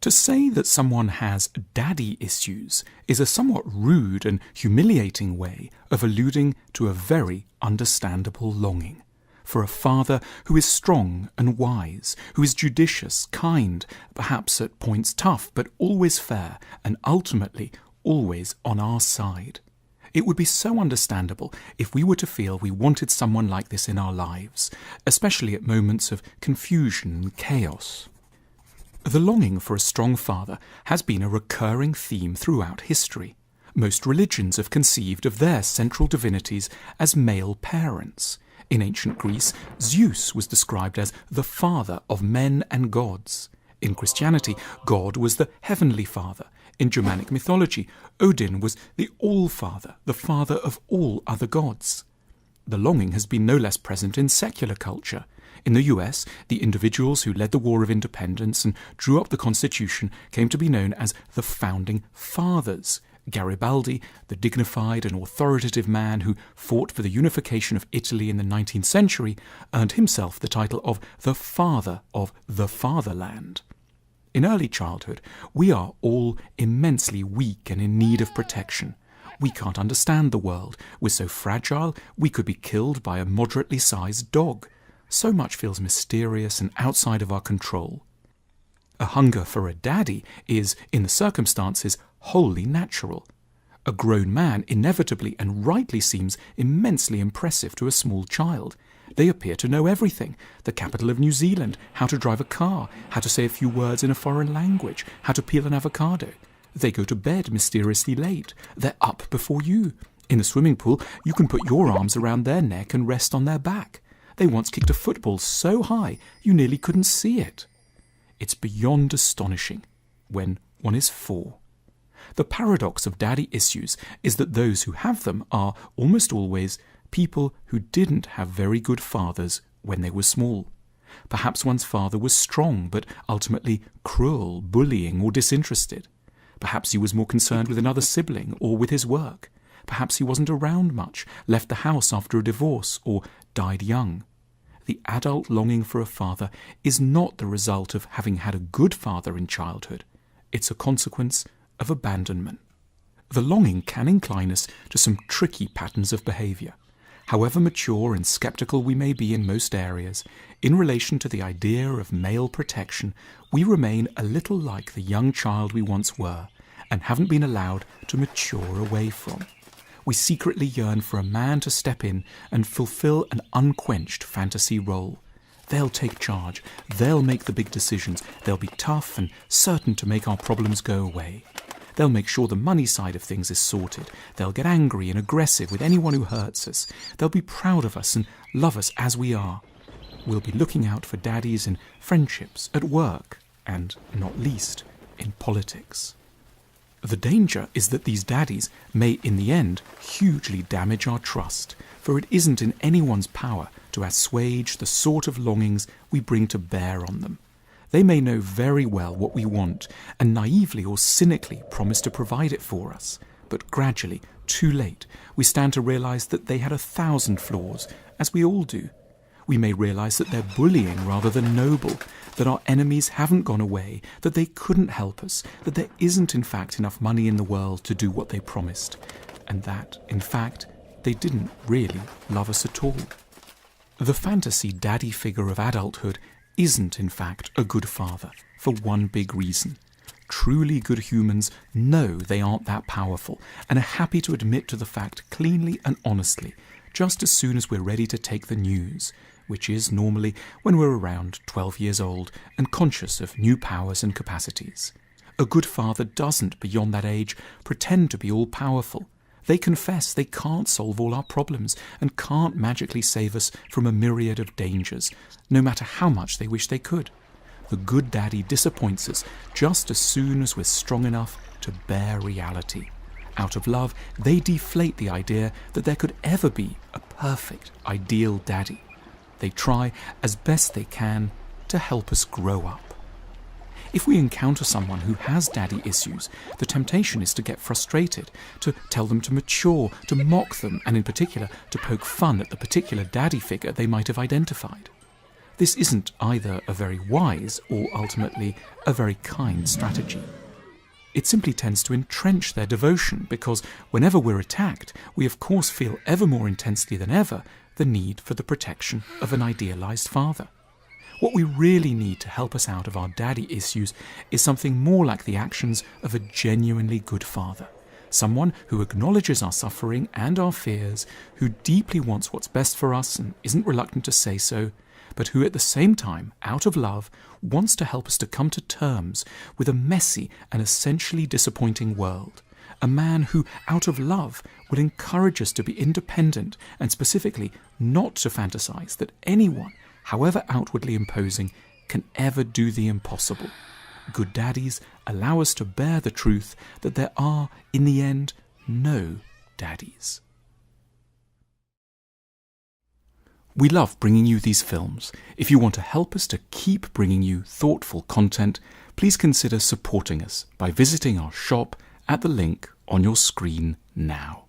To say that someone has daddy issues is a somewhat rude and humiliating way of alluding to a very understandable longing for a father who is strong and wise, who is judicious, kind, perhaps at points tough, but always fair, and ultimately always on our side. It would be so understandable if we were to feel we wanted someone like this in our lives, especially at moments of confusion and chaos. The longing for a strong father has been a recurring theme throughout history. Most religions have conceived of their central divinities as male parents. In ancient Greece, Zeus was described as the father of men and gods. In Christianity, God was the heavenly father. In Germanic mythology, Odin was the All-Father, the father of all other gods. The longing has been no less present in secular culture. In the US, the individuals who led the War of Independence and drew up the Constitution came to be known as the Founding Fathers. Garibaldi, the dignified and authoritative man who fought for the unification of Italy in the 19th century, earned himself the title of the Father of the Fatherland. In early childhood, we are all immensely weak and in need of protection. We can't understand the world. We're so fragile, we could be killed by a moderately sized dog. So much feels mysterious and outside of our control. A hunger for a daddy is, in the circumstances, wholly natural. A grown man inevitably and rightly seems immensely impressive to a small child. They appear to know everything: the capital of New Zealand, how to drive a car, how to say a few words in a foreign language, how to peel an avocado. They go to bed mysteriously late. They're up before you. In the swimming pool, you can put your arms around their neck and rest on their back. They once kicked a football so high you nearly couldn't see it. It's beyond astonishing when one is 4. The paradox of daddy issues is that those who have them are almost always people who didn't have very good fathers when they were small. Perhaps one's father was strong but ultimately cruel, bullying, or disinterested. Perhaps he was more concerned with another sibling or with his work. Perhaps he wasn't around much, left the house after a divorce, or died young. The adult longing for a father is not the result of having had a good father in childhood. It's a consequence of abandonment. The longing can incline us to some tricky patterns of behaviour. However mature and sceptical we may be in most areas, in relation to the idea of male protection, we remain a little like the young child we once were and haven't been allowed to mature away from. We secretly yearn for a man to step in and fulfill an unquenched fantasy role. They'll take charge, they'll make the big decisions, they'll be tough and certain to make our problems go away. They'll make sure the money side of things is sorted. They'll get angry and aggressive with anyone who hurts us. They'll be proud of us and love us as we are. We'll be looking out for daddies in friendships, at work, and, not least, in politics. The danger is that these daddies may, in the end, hugely damage our trust, for it isn't in anyone's power to assuage the sort of longings we bring to bear on them. They may know very well what we want and naively or cynically promise to provide it for us, but gradually, too late, we stand to realize that they had 1,000 flaws, as we all do. We may realize that they're bullying rather than noble, that our enemies haven't gone away, that they couldn't help us, that there isn't in fact enough money in the world to do what they promised, and that, in fact, they didn't really love us at all. The fantasy daddy figure of adulthood isn't in fact a good father, for one big reason. Truly good humans know they aren't that powerful and are happy to admit to the fact cleanly and honestly, just as soon as we're ready to take the news, which is normally when we're around 12 years old and conscious of new powers and capacities. A good father doesn't, beyond that age, pretend to be all-powerful. They confess they can't solve all our problems and can't magically save us from a myriad of dangers, no matter how much they wish they could. The good daddy disappoints us just as soon as we're strong enough to bear reality. Out of love, they deflate the idea that there could ever be a perfect, ideal daddy. They try as best they can to help us grow up. If we encounter someone who has daddy issues, the temptation is to get frustrated, to tell them to mature, to mock them, and in particular, to poke fun at the particular daddy figure they might have identified. this isn't either a very wise or ultimately a very kind strategy. It simply tends to entrench their devotion because whenever we're attacked, we of course feel ever more intensely than ever the need for the protection of an idealized father. What we really need to help us out of our daddy issues is something more like the actions of a genuinely good father. Someone who acknowledges our suffering and our fears, who deeply wants what's best for us and isn't reluctant to say so, but who at the same time, out of love, wants to help us to come to terms with a messy and essentially disappointing world. A man who, out of love, will encourage us to be independent and specifically not to fantasize that anyone, however outwardly imposing, can ever do the impossible. Good daddies allow us to bear the truth that there are, in the end, no daddies. We love bringing you these films. If you want to help us to keep bringing you thoughtful content, please consider supporting us by visiting our shop at the link on your screen now.